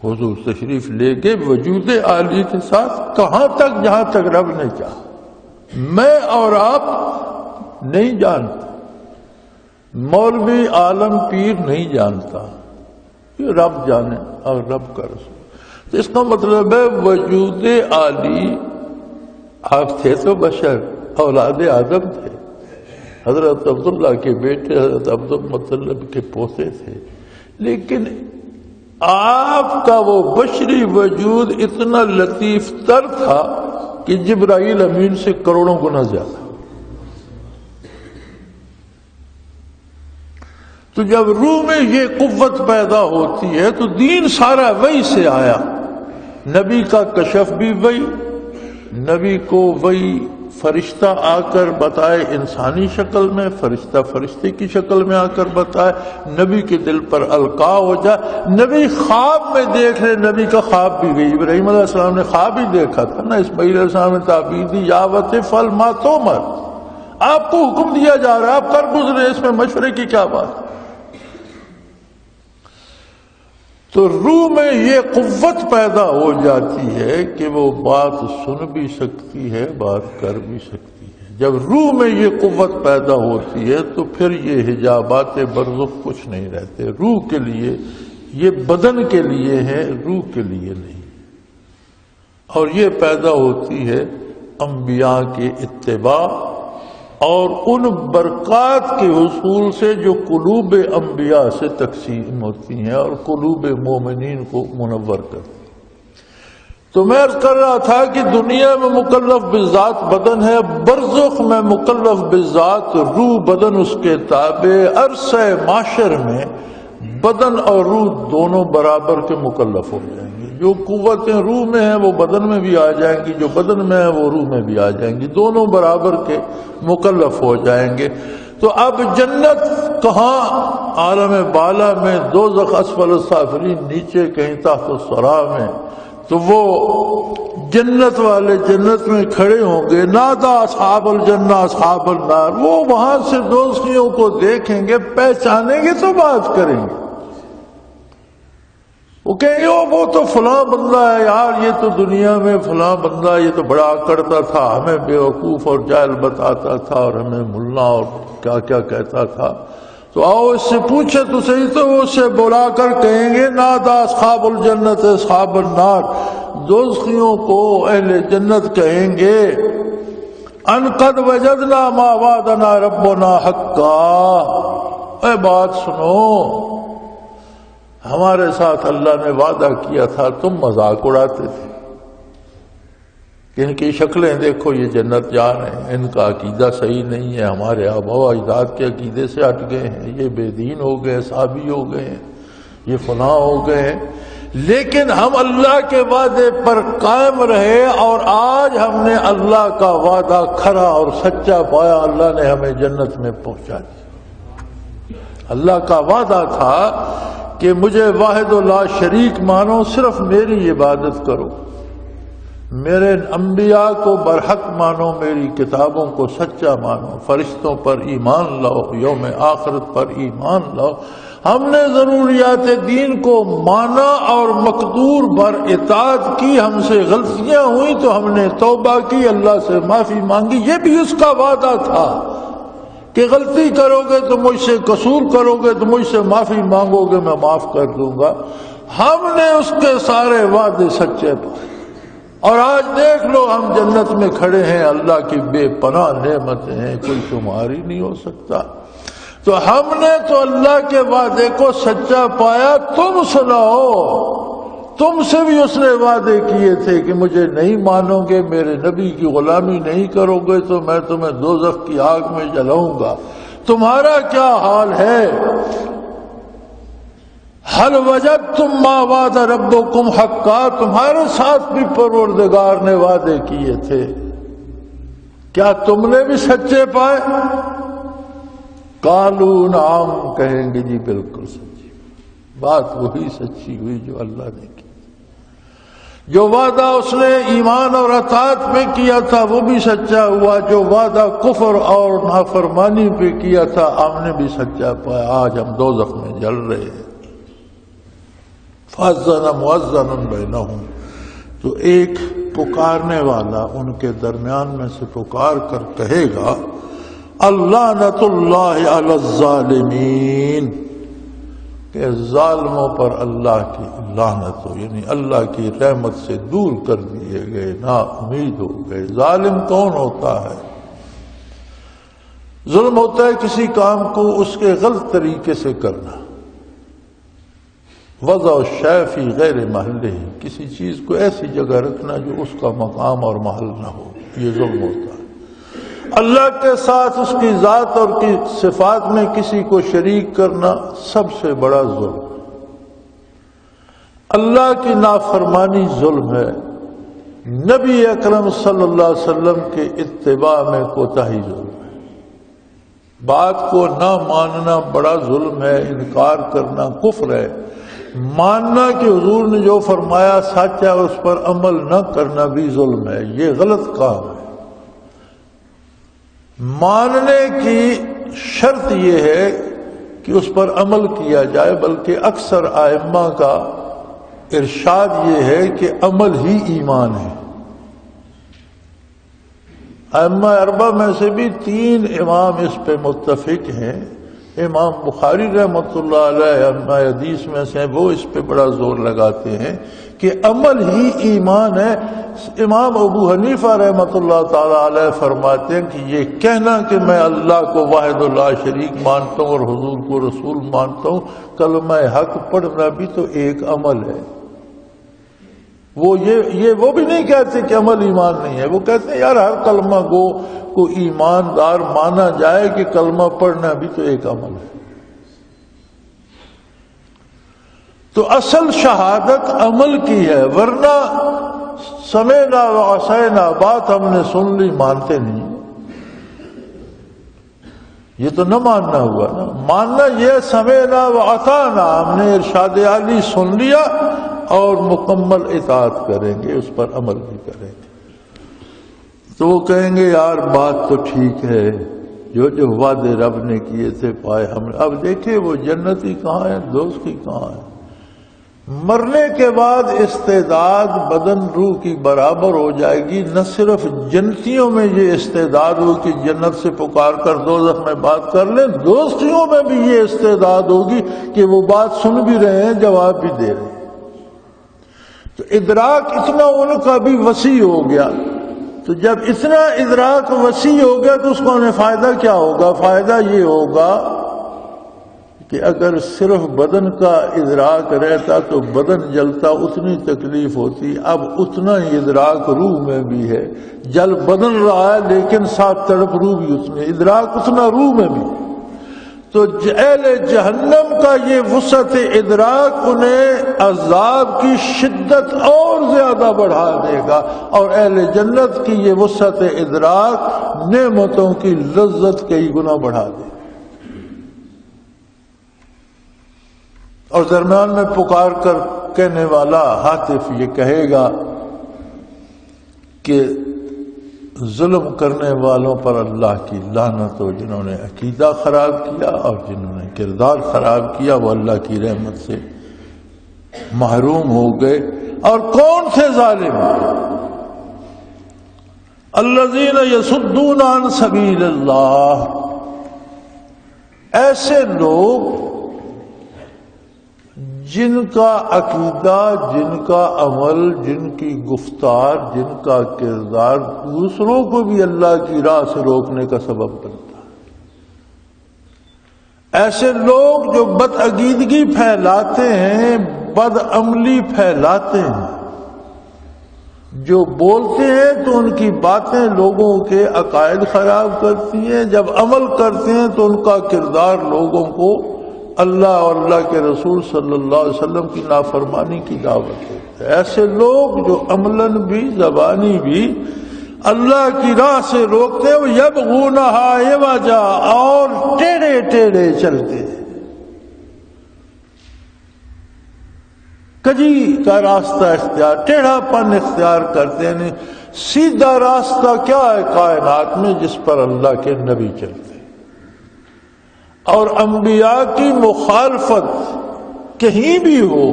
حضور تشریف لے کے وجود عالی کے ساتھ کہاں تک؟ جہاں تک رب نے چاہا. میں اور آپ نہیں جانتے، مولوی عالم پیر نہیں جانتا، یہ رب جانے اور رب کا رسول. تو اس کا مطلب ہے وجود عالی. آپ تھے تو بشر، اولاد آدم تھے، حضرت عبداللہ کے بیٹے حضرت عبد المطلب کے پوتے تھے، لیکن آپ کا وہ بشری وجود اتنا لطیف تر تھا کہ جبرائیل امین سے کروڑوں گنا زیادہ. تو جب روح میں یہ قوت پیدا ہوتی ہے تو دین سارا وہی سے آیا. نبی کا کشف بھی وہی، نبی کو وہی فرشتہ آ کر بتائے انسانی شکل میں، فرشتہ فرشتے کی شکل میں آ کر بتائے، نبی کے دل پر القاء ہو جائے. نبی خواب میں دیکھ رہے، نبی کا خواب بھی گئی. ابراہیم علیہ السلام نے خواب ہی دیکھا تھا نا. اسماعیل علیہ السلام نے تعبیر دی یاوت فل ما تومر. آپ کو حکم دیا جا رہا ہے، آپ کر گزرے، اس میں مشورے کی کیا بات؟ تو روح میں یہ قوت پیدا ہو جاتی ہے کہ وہ بات سن بھی سکتی ہے، بات کر بھی سکتی ہے. جب روح میں یہ قوت پیدا ہوتی ہے تو پھر یہ حجابات برزخ کچھ نہیں رہتے. روح کے لیے یہ بدن کے لیے ہے، روح کے لیے نہیں. اور یہ پیدا ہوتی ہے انبیاء کے اتباع اور ان برکات کے حصول سے جو قلوب انبیاء سے تقسیم ہوتی ہیں اور قلوب مومنین کو منور کرتی ہیں. تو میں عرض کر رہا تھا کہ دنیا میں مکلف بالذات بدن ہے، برزخ میں مکلف بالذات روح، بدن اس کے تابع. عرصہ معاشر میں بدن اور روح دونوں برابر کے مکلف ہو جائیں گے. جو قوتیں روح میں ہیں وہ بدن میں بھی آ جائیں گی، جو بدن میں ہیں وہ روح میں بھی آ جائیں گی، دونوں برابر کے مکلف ہو جائیں گے. تو اب جنت کہاں؟ عالم بالا میں، دوزخ اسفل السافلین نیچے کہیں تحت الثری میں. تو وہ جنت والے جنت میں کھڑے ہوں گے، نادا اصحاب الجنہ اصحاب النار. وہ وہاں سے دوزخیوں کو دیکھیں گے، پہچانیں گے تو بات کریں گے. وہ کہیں گے وہ تو فلاں بندہ ہے یار، یہ تو دنیا میں فلاں بندہ، یہ تو بڑا کرتا تھا، ہمیں بیوقوف اور جاہل بتاتا تھا اور ہمیں ملا اور کیا کیا کہتا تھا. تو آؤ اس سے پوچھے تو صحیح. تو وہ اسے بلا کر کہیں گے نادا اصحاب الجنت اصحاب النار. دوزخیوں کو اہل جنت کہیں گے ان قد وجدنا ما وعدنا ربنا حقا. اے بات سنو، ہمارے ساتھ اللہ نے وعدہ کیا تھا، تم مذاق اڑاتے تھے کہ ان کی شکلیں دیکھو، یہ جنت جا رہے ہیں، ان کا عقیدہ صحیح نہیں ہے، ہمارے آباء و اجداد کے عقیدے سے ہٹ گئے ہیں، یہ بے دین ہو گئے، صابی ہو گئے ہیں، یہ فلاں ہو گئے ہیں۔ لیکن ہم اللہ کے وعدے پر قائم رہے، اور آج ہم نے اللہ کا وعدہ کھرا اور سچا پایا، اللہ نے ہمیں جنت میں پہنچا دیا۔ اللہ کا وعدہ تھا کہ مجھے واحد و لا شریک مانو، صرف میری عبادت کرو، میرے انبیاء کو برحق مانو، میری کتابوں کو سچا مانو، فرشتوں پر ایمان لاؤ، یوم آخرت پر ایمان لاؤ۔ ہم نے ضروریات دین کو مانا اور مقدور پر اطاعت کی، ہم سے غلطیاں ہوئیں تو ہم نے توبہ کی، اللہ سے معافی مانگی۔ یہ بھی اس کا وعدہ تھا کہ غلطی کرو گے تو مجھ سے، قصور کرو گے تو مجھ سے معافی مانگو گے، میں معاف کر دوں گا۔ ہم نے اس کے سارے وعدے سچے پائے، اور آج دیکھ لو ہم جنت میں کھڑے ہیں، اللہ کی بے پناہ نعمتیں ہیں، کوئی شمار ہی نہیں ہو سکتا۔ تو ہم نے تو اللہ کے وعدے کو سچا پایا، تم سناؤ، تم سے بھی اس نے وعدے کیے تھے کہ مجھے نہیں مانو گے، میرے نبی کی غلامی نہیں کرو گے تو میں تمہیں دوزخ کی آگ میں جلاؤں گا۔ تمہارا کیا حال ہے؟ حل وجدتم ما وعد ربکم حقا، تمہارے ساتھ بھی پروردگار نے وعدے کیے تھے، کیا تم نے بھی سچے پائے؟ قالوا نعم، کہیں گے جی بالکل سچی بات، وہی سچی ہوئی جو اللہ نے کی، جو وعدہ اس نے ایمان اور اطاعت میں کیا تھا وہ بھی سچا ہوا، جو وعدہ کفر اور نافرمانی پہ کیا تھا ہم نے بھی سچا پایا۔ آج ہم دوزخ میں جل رہے ہیں۔ فَأَذَّنَ مُؤَذِّنٌ بَيْنَهُمْ، تو ایک پکارنے والا ان کے درمیان میں سے پکار کر کہے گا، اللعنۃ اللہ علی الظالمین، کہ ظالموں پر اللہ کی لعنت ہو، یعنی اللہ کی رحمت سے دور کر دیے گئے، نا امید ہو گئے۔ ظالم کون ہوتا ہے؟ ظلم ہوتا ہے کسی کام کو اس کے غلط طریقے سے کرنا، وضع الشیء فی غیر محلہ، کسی چیز کو ایسی جگہ رکھنا جو اس کا مقام اور محل نہ ہو، یہ ظلم ہوتا ہے۔ اللہ کے ساتھ اس کی ذات اور کی صفات میں کسی کو شریک کرنا سب سے بڑا ظلم۔ اللہ کی نافرمانی ظلم ہے، نبی اکرم صلی اللہ علیہ وسلم کے اتباع میں کوتاہی ظلم ہے، بات کو نہ ماننا بڑا ظلم ہے، انکار کرنا کفر ہے، ماننا کہ حضور نے جو فرمایا سچ ہے اس پر عمل نہ کرنا بھی ظلم ہے، یہ غلط کام ہے۔ ماننے کی شرط یہ ہے کہ اس پر عمل کیا جائے، بلکہ اکثر ائمہ کا ارشاد یہ ہے کہ عمل ہی ایمان ہے۔ ائمہ اربعہ میں سے بھی 3 امام اس پہ متفق ہیں۔ امام بخاری رحمۃ اللہ علیہ ائمہ حدیث میں سے وہ اس پہ بڑا زور لگاتے ہیں کہ عمل ہی ایمان ہے۔ امام ابو حنیفہ رحمۃ اللہ تعالی علیہ فرماتے ہیں کہ یہ کہنا کہ میں اللہ کو واحد لا شریک مانتا ہوں اور حضور کو رسول مانتا ہوں، کلمہ حق پڑھنا بھی تو ایک عمل ہے۔ وہ بھی نہیں کہتے کہ عمل ایمان نہیں ہے، وہ کہتے ہیں یار ہر کلمہ کو ایماندار مانا جائے کہ کلمہ پڑھنا بھی تو ایک عمل ہے۔ تو اصل شہادت عمل کی ہے، ورنہ سمعنا وعصینا، بات ہم نے سن لی مانتے نہیں، یہ تو نہ ماننا ہوا نا۔ ماننا یہ سمعنا واطعنا، ہم نے ارشاد علی سن لیا اور مکمل اطاعت کریں گے، اس پر عمل بھی کریں گے۔ تو وہ کہیں گے یار بات تو ٹھیک ہے، جو وعدے رب نے کیے تھے پائے ہم نے۔ اب دیکھیں وہ جنتی کہاں ہے، دوستی کہاں ہے؟ مرنے کے بعد استعداد بدن روح کی برابر ہو جائے گی۔ نہ صرف جنتیوں میں یہ استعداد ہو کہ جنت سے پکار کر دوزخ میں بات کر لیں، دوستیوں میں بھی یہ استعداد ہوگی کہ وہ بات سن بھی رہے ہیں، جواب بھی دے رہے ہیں۔ تو ادراک اتنا ان کا بھی وسیع ہو گیا۔ تو جب اتنا ادراک وسیع ہو گیا تو اس کو انہیں فائدہ کیا ہوگا؟ فائدہ یہ ہوگا کہ اگر صرف بدن کا ادراک رہتا تو بدن جلتا اتنی تکلیف ہوتی، اب اتنا ہی ادراک روح میں بھی ہے، جل بدن رہا ہے لیکن ساتھ تڑپ روح بھی اتنی، ادراک اتنا روح میں بھی۔ تو اہل جہنم کا یہ وسعت ادراک انہیں عذاب کی شدت اور زیادہ بڑھا دے گا، اور اہل جنت کی یہ وسعت ادراک نعمتوں کی لذت کئی گنا بڑھا دے گا۔ اور درمیان میں پکار کر کہنے والا ہاتف یہ کہے گا کہ ظلم کرنے والوں پر اللہ کی لعنت ہو، جنہوں نے عقیدہ خراب کیا اور جنہوں نے کردار خراب کیا وہ اللہ کی رحمت سے محروم ہو گئے۔ اور کون سے ظالم؟ الذین یصدون عن سبیل اللہ، ایسے لوگ جن کا عقیدہ، جن کا عمل، جن کی گفتار، جن کا کردار دوسروں کو بھی اللہ کی راہ سے روکنے کا سبب بنتا ہے۔ ایسے لوگ جو بد عقیدگی پھیلاتے ہیں، بد عملی پھیلاتے ہیں، جو بولتے ہیں تو ان کی باتیں لوگوں کے عقائد خراب کرتی ہیں، جب عمل کرتے ہیں تو ان کا کردار لوگوں کو اللہ اور اللہ کے رسول صلی اللہ علیہ وسلم کی نافرمانی کی دعوت دیتے ہیں۔ ایسے لوگ جو عملاً بھی زبانی بھی اللہ کی راہ سے روکتے ہیں، وہ یبغونہا عوجا، اور ٹیڑھے ٹیڑھے چلتے ہیں، کجی کا راستہ اختیار، ٹیڑھا پن اختیار کرتے ہیں۔ سیدھا راستہ کیا ہے کائنات میں؟ جس پر اللہ کے نبی چلتے ہیں، اور انبیاء کی مخالفت کہیں بھی ہو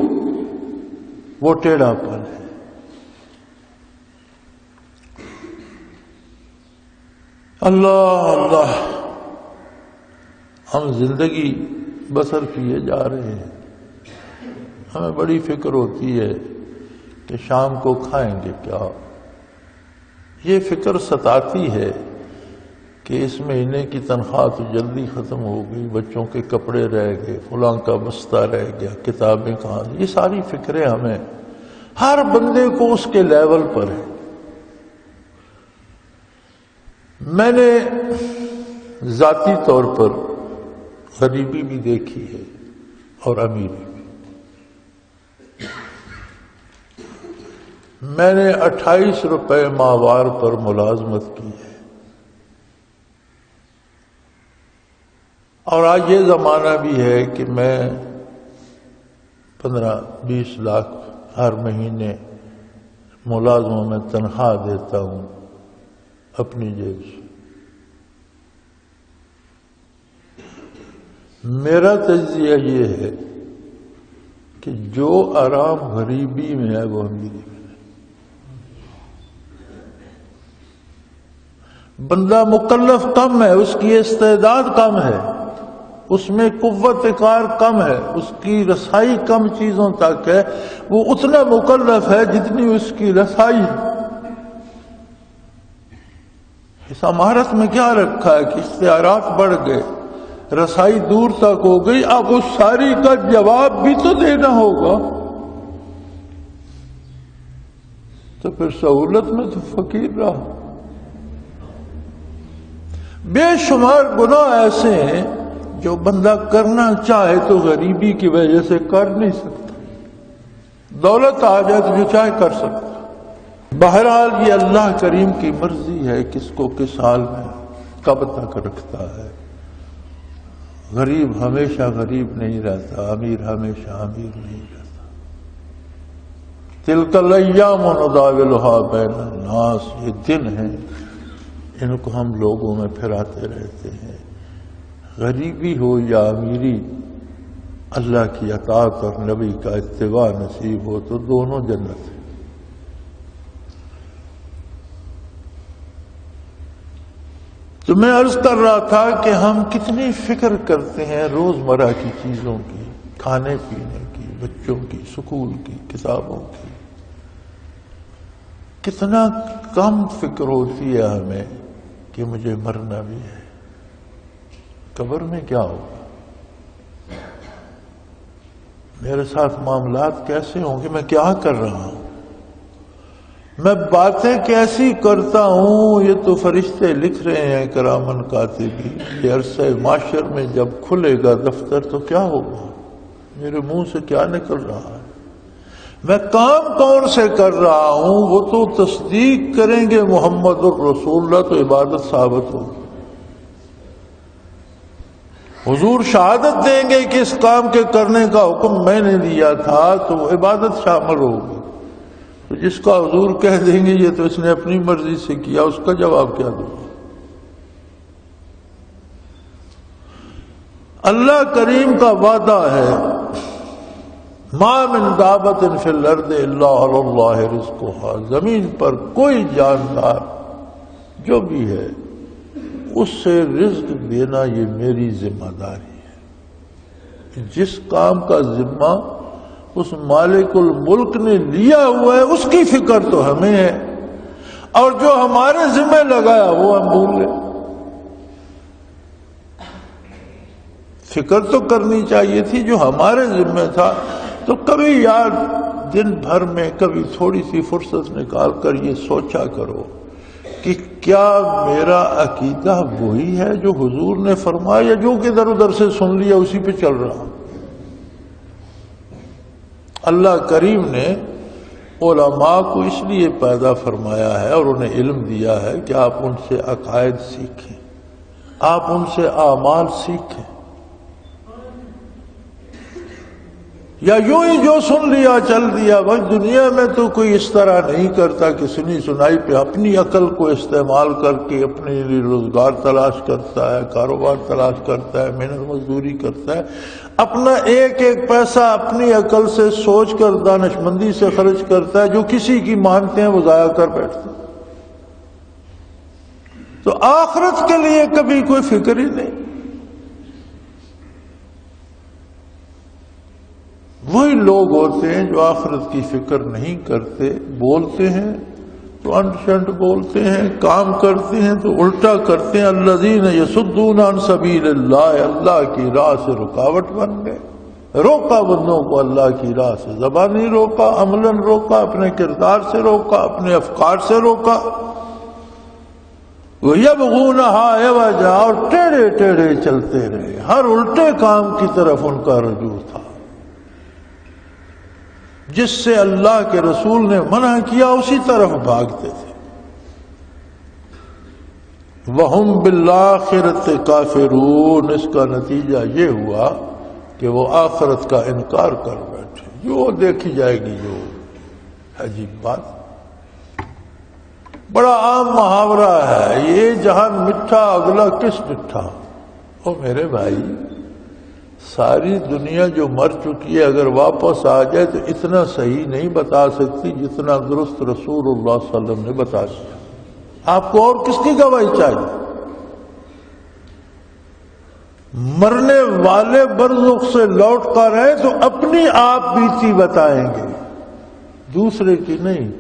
وہ ٹیڑھا پن ہے۔ اللہ اللہ، ہم زندگی بسر کیے جا رہے ہیں، ہمیں بڑی فکر ہوتی ہے کہ شام کو کھائیں گے کیا۔ یہ فکر ستاتی ہے کہ اس مہینے کی تنخواہ تو جلدی ختم ہو گئی، بچوں کے کپڑے رہ گئے، فلاں کا بستہ رہ گیا، کتابیں کہاں۔ یہ ساری فکریں ہمیں، ہر بندے کو اس کے لیول پر ہے۔ میں نے ذاتی طور پر غریبی بھی دیکھی ہے اور امیری بھی۔ میں نے 28 روپے ماہوار پر ملازمت کی ہے، اور آج یہ زمانہ بھی ہے کہ میں 15-20 لاکھ ہر مہینے ملازموں میں تنخواہ دیتا ہوں اپنی جیب سے۔ میرا تجزیہ یہ ہے کہ جو آرام غریبی میں ہے وہ امیری میں ہے۔ بندہ مکلف کم ہے، اس کی استعداد کم ہے، اس میں قوت کار کم ہے، اس کی رسائی کم چیزوں تک ہے، وہ اتنا مکلف ہے جتنی اس کی رسائی۔ اس مہارت میں کیا رکھا ہے کہ اختیارات بڑھ گئے، رسائی دور تک ہو گئی، اب اس ساری کا جواب بھی تو دینا ہوگا، تو پھر سہولت میں تو فقیر رہا۔ بے شمار گناہ ایسے ہیں جو بندہ کرنا چاہے تو غریبی کی وجہ سے کر نہیں سکتا، دولت آ جائے تو جو چاہے کر سکتا۔ بہرحال یہ اللہ کریم کی مرضی ہے کس کو کس حال میں کب تک رکھتا ہے۔ غریب ہمیشہ غریب نہیں رہتا، امیر ہمیشہ امیر نہیں رہتا۔ تلک الایام نداولها بین الناس، یہ دن ہیں ان کو ہم لوگوں میں پھراتے رہتے ہیں۔ غریبی ہو یا امیری، اللہ کی اطاعت اور نبی کا اتباع نصیب ہو تو دونوں جنت ہیں۔ تو میں عرض کر رہا تھا کہ ہم کتنی فکر کرتے ہیں روزمرہ کی چیزوں کی، کھانے پینے کی، بچوں کی، سکول کی، کتابوں کی، کتنا کم فکر ہوتی ہے ہمیں کہ مجھے مرنا بھی ہے، قبر میں کیا ہوگا۔ میرے ساتھ معاملات کیسے ہوں گے؟ میں کیا کر رہا ہوں؟ میں باتیں کیسی کرتا ہوں؟ یہ تو فرشتے لکھ رہے ہیں کرامن کاتبین۔ یہ عرصہ معاشر میں جب کھلے گا دفتر تو کیا ہوگا؟ میرے منہ سے کیا نکل رہا ہے؟ میں کام کون سے کر رہا ہوں؟ وہ تو تصدیق کریں گے محمد الرسول اللہ تو عبادت ثابت ہوگی۔ حضور شہادت دیں گے کہ اس کام کے کرنے کا حکم میں نے دیا تھا تو وہ عبادت شامل ہوگی۔ تو جس کا حضور کہہ دیں گے یہ تو اس نے اپنی مرضی سے کیا، اس کا جواب کیا دوں؟ اللہ کریم کا وعدہ ہے ما من دابۃ فی الارض الا علی اللہ رزقھا، زمین پر کوئی جاندار جو بھی ہے اس سے رزق دینا یہ میری ذمہ داری ہے۔ جس کام کا ذمہ اس مالک الملک نے لیا ہوا ہے اس کی فکر تو ہمیں ہے، اور جو ہمارے ذمہ لگایا وہ ہم بھول گئے۔ فکر تو کرنی چاہیے تھی جو ہمارے ذمہ تھا، تو کبھی یار دن بھر میں کبھی تھوڑی سی فرصت نکال کر یہ سوچا کرو کہ کیا میرا عقیدہ وہی ہے جو حضور نے فرمایا، یا جو کہ ادھر ادھر سے سن لیا اسی پہ چل رہا ہوں؟ اللہ کریم نے علماء کو اس لیے پیدا فرمایا ہے اور انہیں علم دیا ہے کہ آپ ان سے عقائد سیکھیں، آپ ان سے اعمال سیکھیں، یا یوں ہی جو سن لیا چل دیا۔ بس دنیا میں تو کوئی اس طرح نہیں کرتا کہ سنی سنائی پہ اپنی عقل کو استعمال کر کے اپنے لیے روزگار تلاش کرتا ہے، کاروبار تلاش کرتا ہے، محنت مزدوری کرتا ہے، اپنا ایک ایک پیسہ اپنی عقل سے سوچ کر دانش مندی سے خرچ کرتا ہے، جو کسی کی مانتے ہیں وہ ضائع کر بیٹھتے ہیں۔ تو آخرت کے لیے کبھی کوئی فکر ہی نہیں۔ وہی لوگ ہوتے ہیں جو آخرت کی فکر نہیں کرتے، بولتے ہیں تو انٹ شنٹ بولتے ہیں، کام کرتے ہیں تو الٹا کرتے ہیں۔ الذین یصدون عن سبیل اللہ، اللہ کی راہ سے رکاوٹ بن گئے۔ روکا بندوں کو اللہ کی راہ سے، زبانی روکا، عملاً روکا، اپنے کردار سے روکا، اپنے افکار سے روکا۔ وَيَبْغُونَهَا عِوَجًا، اور ٹیڑھے ٹیڑھے چلتے رہے، ہر الٹے کام کی طرف ان کا رجوع تھا۔ جس سے اللہ کے رسول نے منع کیا اسی طرف بھاگتے تھے۔ وَهُمْ بِالْآخِرَةِ كَافِرُونَ، اس کا نتیجہ یہ ہوا کہ وہ آخرت کا انکار کر بیٹھے۔ جو دیکھی جائے گی، جو عجیب بات، بڑا عام محاورہ ہے، یہ جہان مٹھا اگلا کس مٹھا۔ او میرے بھائی، ساری دنیا جو مر چکی ہے اگر واپس آ جائے تو اتنا صحیح نہیں بتا سکتی جتنا درست رسول اللہ صلی اللہ علیہ وسلم نے بتا دیا۔ آپ کو اور کس کی گواہی چاہیے؟ مرنے والے برزخ سے لوٹ کر آئے تو اپنی آپ بیتی بتائیں گے، دوسرے کی نہیں۔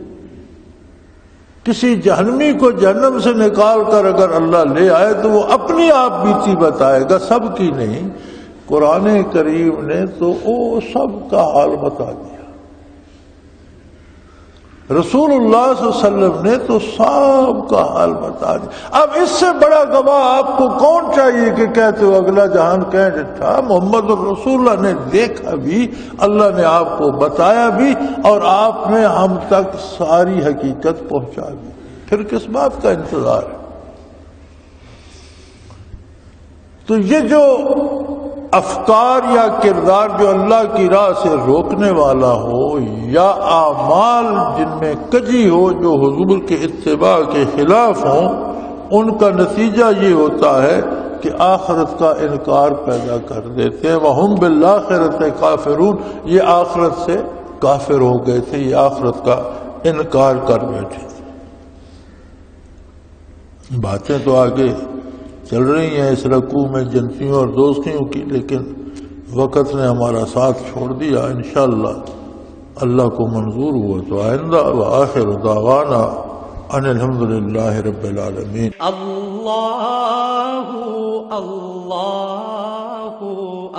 کسی جہنمی کو جہنم سے نکال کر اگر اللہ لے آئے تو وہ اپنی آپ بیتی بتائے گا، سب کی نہیں۔ قرآن کریم نے تو وہ سب کا حال بتا دیا، رسول اللہ صلی اللہ علیہ وسلم نے تو سب کا حال بتا دیا۔ اب اس سے بڑا گواہ آپ کو کون چاہیے کہ کہتے ہو اگلا جہان کہیں ڈٹھا؟ محمد الرسول اللہ نے دیکھا بھی، اللہ نے آپ کو بتایا بھی، اور آپ نے ہم تک ساری حقیقت پہنچا دی، پھر کس بات کا انتظار ہے؟ تو یہ جو افکار یا کردار جو اللہ کی راہ سے روکنے والا ہو، یا اعمال جن میں کجی ہو جو حضور کے اتباع کے خلاف ہوں، ان کا نتیجہ یہ ہوتا ہے کہ آخرت کا انکار پیدا کر دیتے ہیں۔ وَهُمْ بِالْآخِرَةِ كَافِرُونَ، یہ آخرت سے کافر ہو گئے تھے، یہ آخرت کا انکار کر بیٹھے تھے۔ باتیں تو آگے چل رہی ہیں اس رکوع میں جنتیوں اور دوستیوں کی، لیکن وقت نے ہمارا ساتھ چھوڑ دیا۔ انشاءاللہ اللہ کو منظور ہوا تو آئندہ وآخر دعوانا ان الحمدللہ رب العالمین۔ اللہ اللہ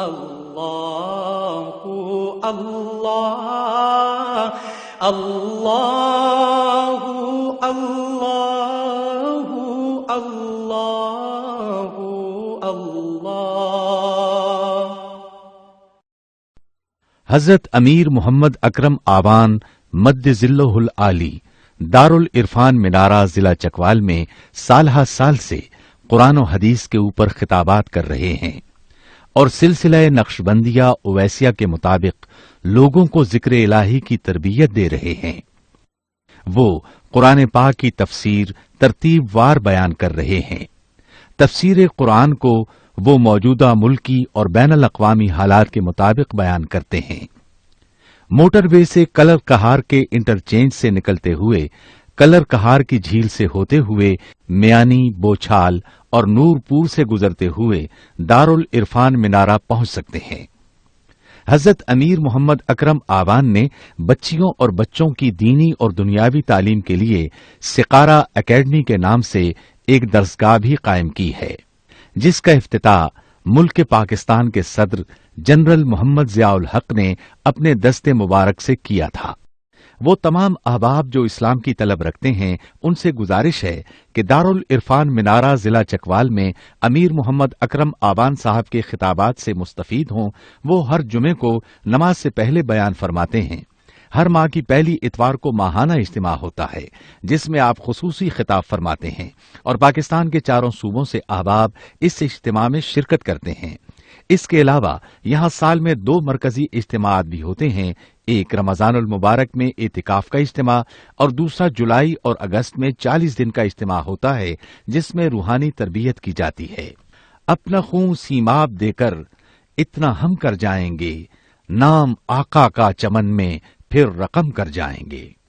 اللہ اللہ اللہ اللہ اللہ اللہ۔ حضرت امیر محمد اکرم آوان مد ذلہ العالی دارالعرفان منارہ ضلع چکوال میں سالہ سال سے قرآن و حدیث کے اوپر خطابات کر رہے ہیں اور سلسلہ نقشبندیہ اویسیہ کے مطابق لوگوں کو ذکر الہی کی تربیت دے رہے ہیں۔ وہ قرآن پاک کی تفسیر ترتیب وار بیان کر رہے ہیں۔ تفسیر قرآن کو وہ موجودہ ملکی اور بین الاقوامی حالات کے مطابق بیان کرتے ہیں۔ موٹر وے سے کلر کہار کے انٹرچینج سے نکلتے ہوئے کلر کہار کی جھیل سے ہوتے ہوئے میانی، بوچھال اور نور پور سے گزرتے ہوئے دارالعرفان منارہ پہنچ سکتے ہیں۔ حضرت امیر محمد اکرم آوان نے بچیوں اور بچوں کی دینی اور دنیاوی تعلیم کے لیے سقارہ اکیڈمی کے نام سے ایک درسگاہ بھی قائم کی ہے، جس کا افتتاح ملک پاکستان کے صدر جنرل محمد ضیاء الحق نے اپنے دست مبارک سے کیا تھا۔ وہ تمام احباب جو اسلام کی طلب رکھتے ہیں ان سے گزارش ہے کہ دارالعرفان منارہ ضلع چکوال میں امیر محمد اکرم آوان صاحب کے خطابات سے مستفید ہوں۔ وہ ہر جمعے کو نماز سے پہلے بیان فرماتے ہیں۔ ہر ماہ کی پہلی اتوار کو ماہانہ اجتماع ہوتا ہے جس میں آپ خصوصی خطاب فرماتے ہیں اور پاکستان کے چاروں صوبوں سے احباب اس اجتماع میں شرکت کرتے ہیں۔ اس کے علاوہ یہاں سال میں 2 مرکزی اجتماعات بھی ہوتے ہیں، ایک رمضان المبارک میں اعتکاف کا اجتماع اور دوسرا جولائی اور اگست میں 40 دن کا اجتماع ہوتا ہے جس میں روحانی تربیت کی جاتی ہے۔ اپنا خون سیماب دے کر اتنا ہم کر جائیں گے، نام آقا کا چمن میں پھر رقم کر جائیں گے۔